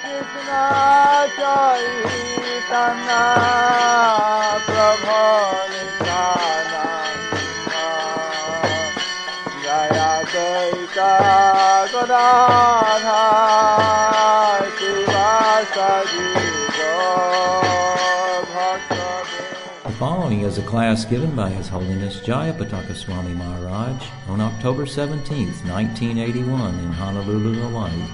Krishna Caitanya Lila Jayapatākā The following is a class given by His Holiness Jayapatākā Swami Maharaj on October 17, 1981 in Honolulu, Hawaii.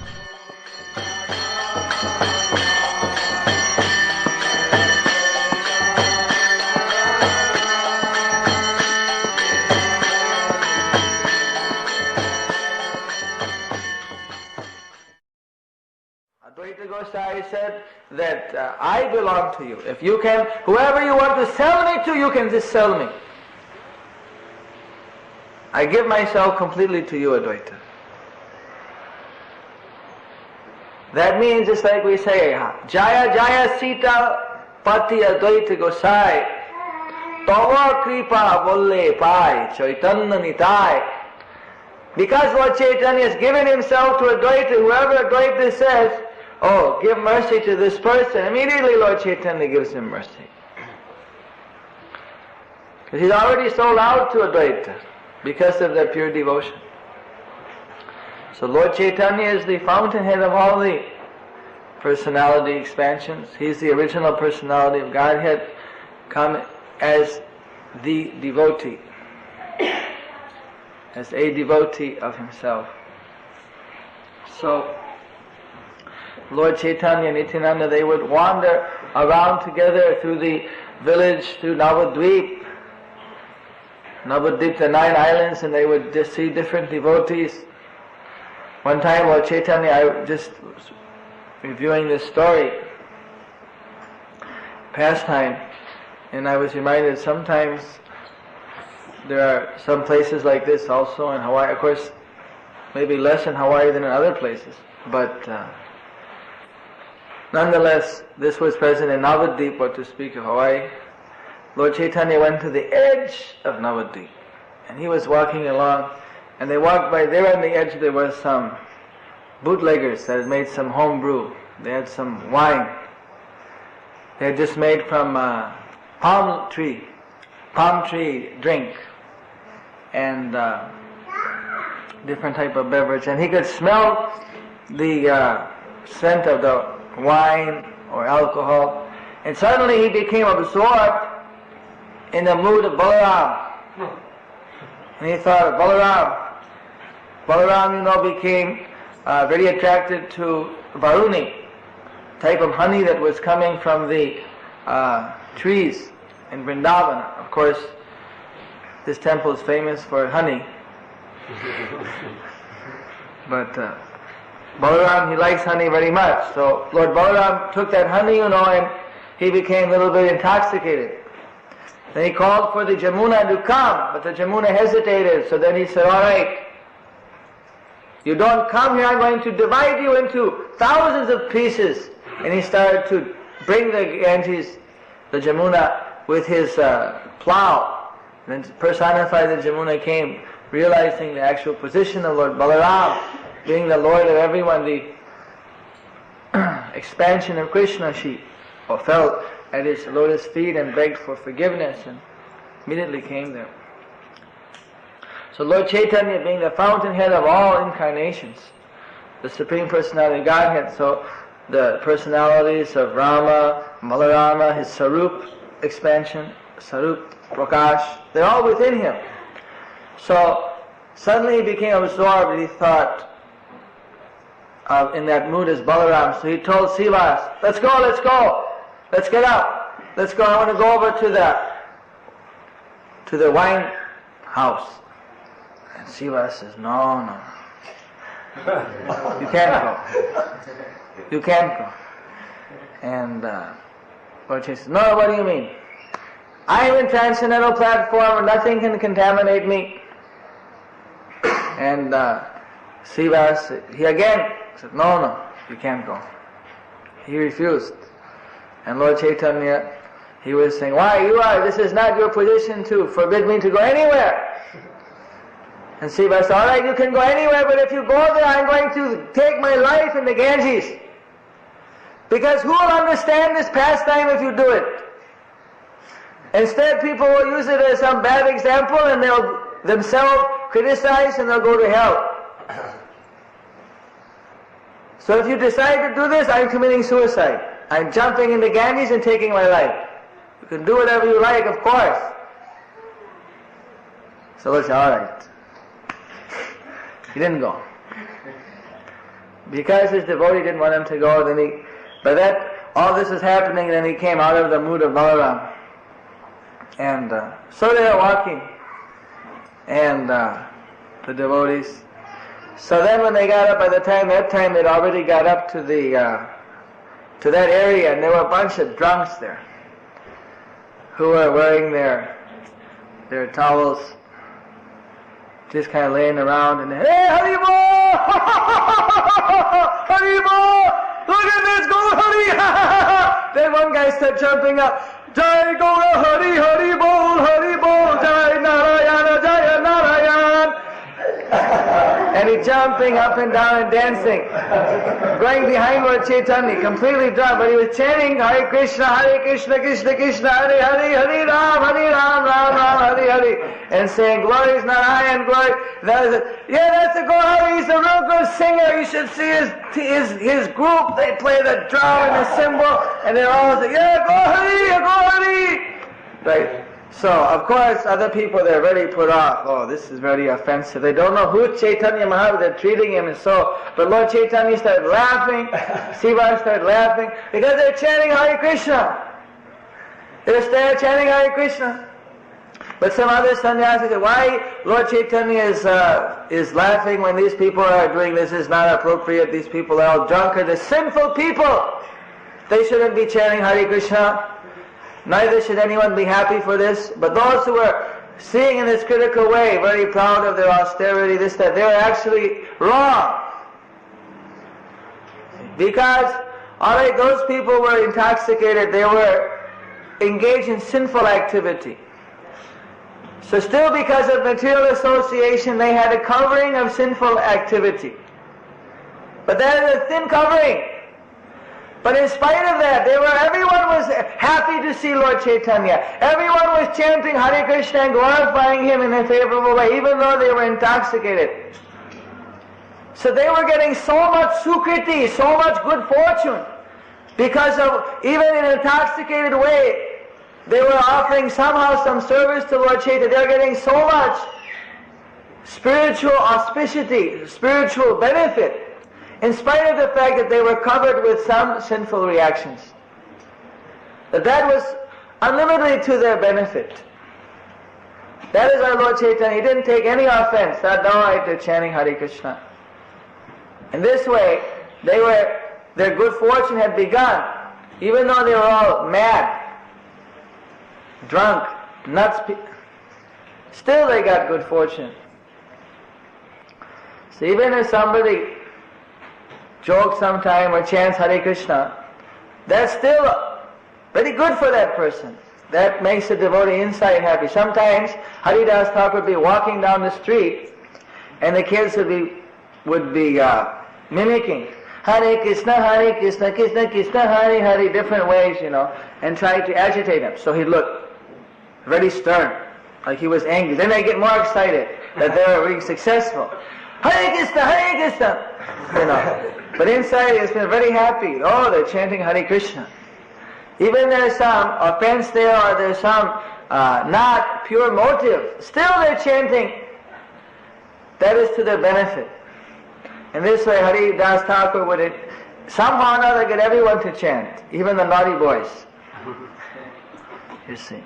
Gosai said that I belong to you. If you can, whoever you want to sell me to, you can just sell me. I give myself completely to you, Advaita. That means just like we say, Jaya Jaya Sita Pati Advaita Gosai Tava Kripa Volle Pai Chaitanya Nitai. Because Lord Chaitanya has given himself to Advaita, whoever Advaita says, oh, give mercy to this person, immediately Lord Chaitanya gives him mercy. Because he's already sold out to Advaita because of their pure devotion. So Lord Chaitanya is the fountainhead of all the personality expansions. He's the original personality of Godhead, come as the devotee, as a devotee of himself. So Lord Chaitanya and Nityananda, they would wander around together through the village, through Navadvip, the 9 islands, and they would just see different devotees. One time, Lord Chaitanya, I just was reviewing this story, pastime, and I was reminded sometimes there are some places like this also in Hawaii. Of course, maybe less in Hawaii than in other places, but nonetheless, this was present in Navadvip, or to speak of Hawaii. Lord Chaitanya went to the edge of Navadvip, and he was walking along, and they walked by. There on the edge there was some bootleggers that had made some home brew. They had some wine. They had just made from palm tree drink, and different type of beverage. And he could smell the scent of the wine or alcohol, and suddenly he became absorbed in the mood of Balaram. And he thought of Balaram. Balaram, became very attracted to Varuni, type of honey that was coming from the trees in Vrindavan. Of course, this temple is famous for honey. But Balaram, he likes honey very much. So Lord Balaram took that honey, and he became a little bit intoxicated. Then he called for the Jamuna to come, but the Jamuna hesitated. So then he said, all right, you don't come here, I'm going to divide you into thousands of pieces. And he started to bring the Ganges, the Jamuna, with his plow. And then personified the Jamuna came, realizing the actual position of Lord Balaram, being the Lord of everyone, the expansion of Krishna. She fell at his lotus feet and begged for forgiveness, and immediately came there. So Lord Chaitanya, being the fountainhead of all incarnations, the Supreme Personality of Godhead, so the personalities of Rama, Balarama, his Sarup expansion, Sarup Prakash, they're all within him. So suddenly he became absorbed, and he thought in that mood as Balaram. So he told Sivas, let's go, let's get up, let's go, I want to go over to the wine house. And Sivas says, no, you can't go. And Lord Chaitanya says, no, what do you mean? I am in transcendental platform and nothing can contaminate me. And Sivas, he again said, no, you can't go. He refused. And Lord Chaitanya, he was saying, why, this is not your position to forbid me to go anywhere. And Srila said, alright, you can go anywhere, but if you go there, I'm going to take my life in the Ganges. Because who will understand this pastime if you do it? Instead, people will use it as some bad example and they'll themselves criticize and they'll go to hell. So if you decide to do this, I'm committing suicide. I'm jumping in the Ganges and taking my life. You can do whatever you like, of course. So I said, alright. He didn't go. Because his devotee didn't want him to go, but all this was happening, then he came out of the mood of Balaram. And so they are walking. And the devotees. So then when they got up, by that time they'd already got up to that area, and there were a bunch of drunks there who were wearing their towels, just kind of laying around, and hey, Haribol! Haribol! Look at this, go Hari! Then one guy started jumping up, Jai Gaura Hari, Haribol, Haribol, Jai Narayana, Jaya Narayan! And he jumping up and down and dancing, going behind Lord Chaitanya, completely drunk, but he was chanting Hare Krishna, Krishna Krishna, Hare Hare, Hare Ram, Ram Ram, Hare Hare, and saying, glory is Narayan, glory. That's a Gohari, he's a real good singer, you should see his group, they play the drum and the cymbal, and they're all saying, yeah, Gohari. Right. So, of course, other people, they're very put off. Oh, this is very offensive. They don't know who Caitanya Maharaj, they're treating him and so. But Lord Chaitanya started laughing, Siva started laughing, because they're chanting Hare Krishna. They're chanting Hare Krishna. But some other sannyasis said, why Lord Chaitanya is laughing when these people are doing this is not appropriate. These people are all drunkards, they're sinful people. They shouldn't be chanting Hare Krishna. Neither should anyone be happy for this. But those who are seeing in this critical way, very proud of their austerity, this, that, they are actually wrong. Because, alright, those people were intoxicated, they were engaged in sinful activity. So still because of material association, they had a covering of sinful activity. But that is a thin covering. But in spite of that, everyone was happy to see Lord Chaitanya. Everyone was chanting Hare Krishna and glorifying Him in a favorable way, even though they were intoxicated. So they were getting so much sukriti, so much good fortune, because of, even in an intoxicated way, they were offering somehow some service to Lord Chaitanya. They were getting so much spiritual auspicity, spiritual benefit, in spite of the fact that they were covered with some sinful reactions. That was unlimitedly to their benefit. That is our Lord Chaitanya. He didn't take any offense. That no, they're chanting Hare Krishna. In this way, their good fortune had begun, even though they were all mad, drunk, nuts. Still they got good fortune. So even if somebody jokes sometime or chants Hare Krishna, that's still very good for that person. That makes the devotee inside happy. Sometimes Haridas Thakur would be walking down the street and the kids would be mimicking Hare Krishna, Krishna Krishna, Hare Hare, different ways, and try to agitate him. So he'd look very stern, like he was angry. Then they get more excited that they're being successful. Hare Krishna, But inside he's been very happy. Oh, they're chanting Hare Krishna. Even there's some offense there, or there's some not pure motive, still they're chanting. That is to their benefit. In this way, Haridas Thakur would somehow or another get everyone to chant, even the naughty boys. You see.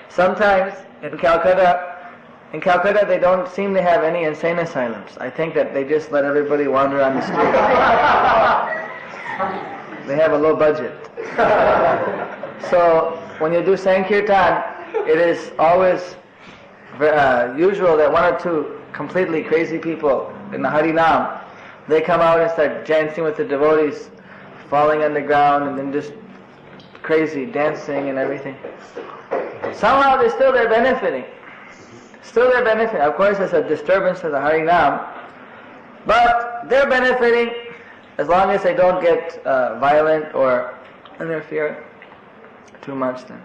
Sometimes in Calcutta they don't seem to have any insane asylums. I think that they just let everybody wander on the street. They have a low budget. So when you do Sankirtan, it is always usual that one or two completely crazy people in the Harinam, they come out and start dancing with the devotees, falling on the ground and then just crazy dancing and everything. Somehow they're benefiting. Still they're benefiting. Of course, it's a disturbance to the Harinam, but they're benefiting as long as they don't get violent or interfere too much. Then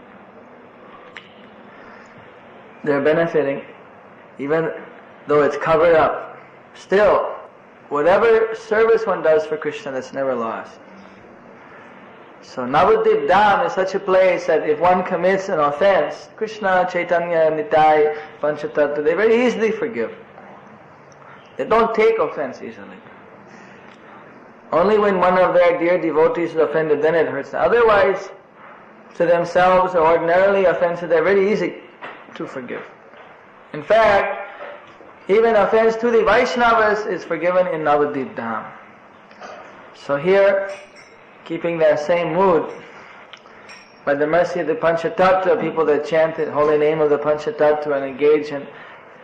they're benefiting, even though it's covered up. Still, whatever service one does for Krishna, that's never lost. So Navadvip Dham is such a place that if one commits an offense, Krishna, Chaitanya, Nitai, Panchatattva, they very easily forgive. They don't take offense easily. Only when one of their dear devotees is offended, then it hurts them. Otherwise, to themselves or ordinarily offenses, they're very easy to forgive. In fact, even offense to the Vaishnavas is forgiven in Navadvip Dham. So here, keeping that same mood, by the mercy of the Panchatattva, people that chant the holy name of the Panchatattva and engage in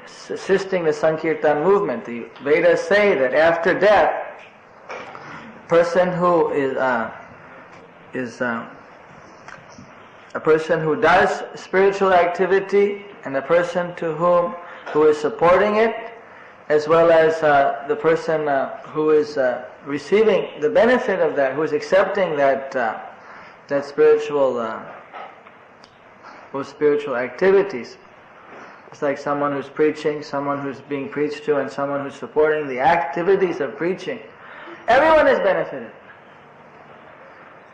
assisting the Sankirtan movement. The Vedas say that after death, a person who a person who does spiritual activity and a person who is supporting it, as well as the person who is receiving the benefit of that, who is accepting that those spiritual activities. It's like someone who's preaching, someone who's being preached to, and someone who's supporting the activities of preaching. Everyone is benefited.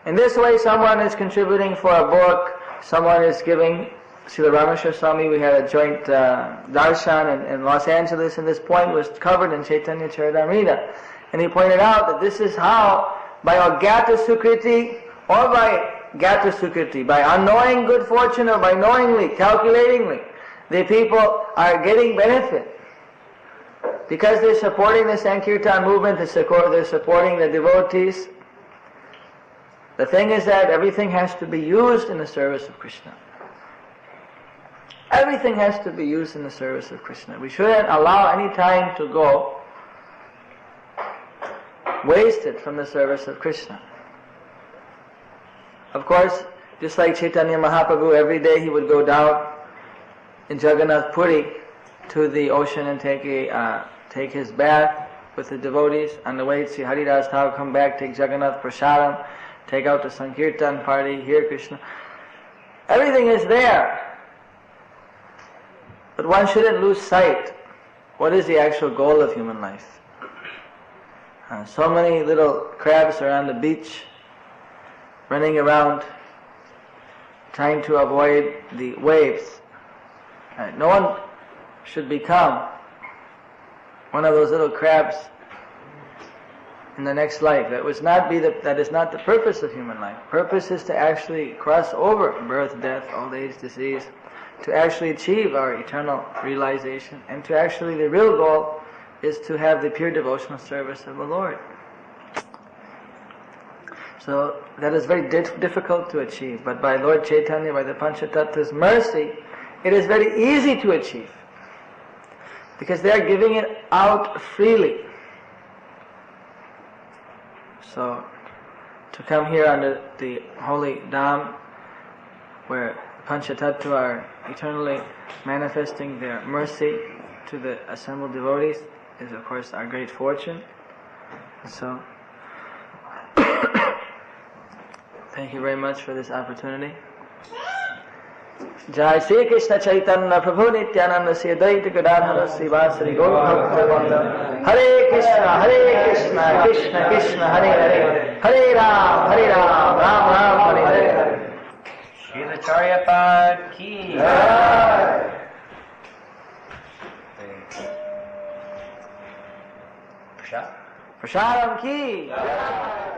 In this way, someone is contributing for a book, someone is giving. Srila Rameshwar Swami, we had a joint darshan in Los Angeles, and this point was covered in Chaitanya Charitamrita. And he pointed out that this is how, by Agata Sukriti or by Gata Sukriti, by unknowing good fortune or by knowingly, calculatingly, the people are getting benefit. Because they're supporting the Sankirtan movement, they're supporting the devotees. The thing is that everything has to be used in the service of Krishna. Everything has to be used in the service of Krishna. We shouldn't allow any time to go wasted from the service of Krishna. Of course, just like Chaitanya Mahaprabhu, every day he would go down in Jagannath Puri to the ocean and take his bath with the devotees. On the way, see Haridas Thakur come back, take Jagannath Prasadam, take out the Sankirtan party, hear Krishna. Everything is there. But one shouldn't lose sight. What is the actual goal of human life? So many little crabs are on the beach, running around, trying to avoid the waves. No one should become one of those little crabs in the next life. That is not the purpose of human life. Purpose is to actually cross over birth, death, old age, disease, to actually achieve our eternal realization, and to actually, the real goal is to have the pure devotional service of the Lord. So that is very difficult to achieve, but by Lord Chaitanya, by the Panchatattva's mercy, it is very easy to achieve, because they are giving it out freely. So, to come here under the holy Dham, where Panchatattva are eternally manifesting their mercy to the assembled devotees, is of course our great fortune. So, thank you very much for this opportunity. Jai Sri Krishna Chaitanya Prabhu Nityananda Sri Advaita Gadadhara Srivasari Gaur Bhaktavinda. Hare Krishna, Krishna Krishna, Hare Hare, Hare Ram, Ram Ram, Hare Hare. Srila Jayapātākā ki Jai. Prasadam ki Jai.